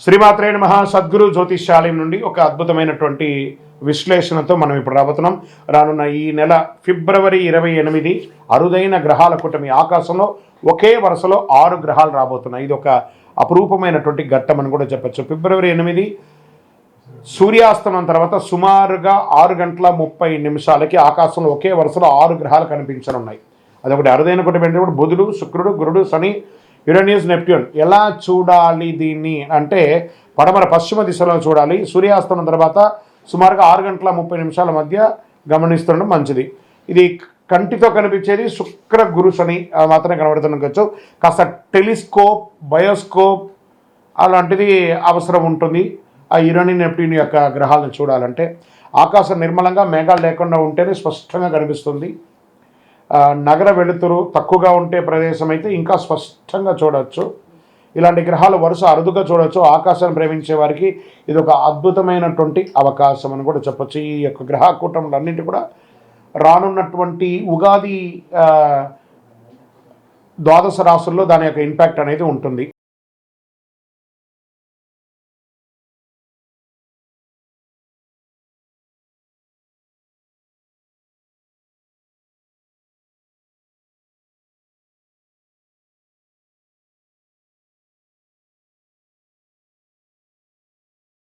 శ్రీమాత్రే నమః. సద్గురు జ్యోతిష్యాలయం నుండి ఒక అద్భుతమైనటువంటి విశ్లేషణతో మనం ఇప్పుడు రాబోతున్నాం. రానున్న ఈ నెల ఫిబ్రవరి 28 అరుదైన గ్రహాల కూటమి. ఆకాశంలో ఒకే వరుసలో 6 గ్రహాలు రాబోతున్నాయి. ఇది ఒక అపురూపమైనటువంటి ఘట్టం అని కూడా చెప్పచ్చు. ఫిబ్రవరి 8 సూర్యాస్తమం తర్వాత సుమారుగా 6:30 ఆకాశంలో ఒకే వరుసలో 6 గ్రహాలు కనిపించనున్నాయి. అదొకటి అరుదైన కూటమి. ఏంటంటే బుధుడు, శుక్రుడు, గురుడు, శని, యురేనియస్, నెప్ట్యూన్. ఎలా చూడాలి దీన్ని అంటే పడమర పశ్చిమ దిశలో చూడాలి. సూర్యాస్తమం తర్వాత సుమారుగా 6:30 మధ్య గమనిస్తుండడం మంచిది. ఇది కంటితో కనిపించేది శుక్ర, గురు, శని మాత్రమే కనబడుతుండొచ్చు. కాస్త టెలిస్కోప్, బయోస్కోప్ అలాంటిది అవసరం ఉంటుంది ఆ యురేనియస్, నెప్ట్యూన్ యొక్క గ్రహాలను చూడాలంటే. ఆకాశం నిర్మలంగా మేఘాలు లేకుండా ఉంటేనే స్పష్టంగా కనిపిస్తుంది. నగర వెలుతురు తక్కువగా ఉంటే ప్రదేశం అయితే ఇంకా స్పష్టంగా చూడవచ్చు. ఇలాంటి గ్రహాలు వరుస అరుదుగా చూడవచ్చు. ఆకాశాన్ని ప్రేమించే వారికి ఇది ఒక అద్భుతమైనటువంటి అవకాశం అని కూడా చెప్పచ్చు. ఈ యొక్క గ్రహ కూటములన్నింటి కూడా రానున్నటువంటి ఉగాది ద్వాదశ రాశుల్లో దాని యొక్క ఇంపాక్ట్ అనేది ఉంటుంది.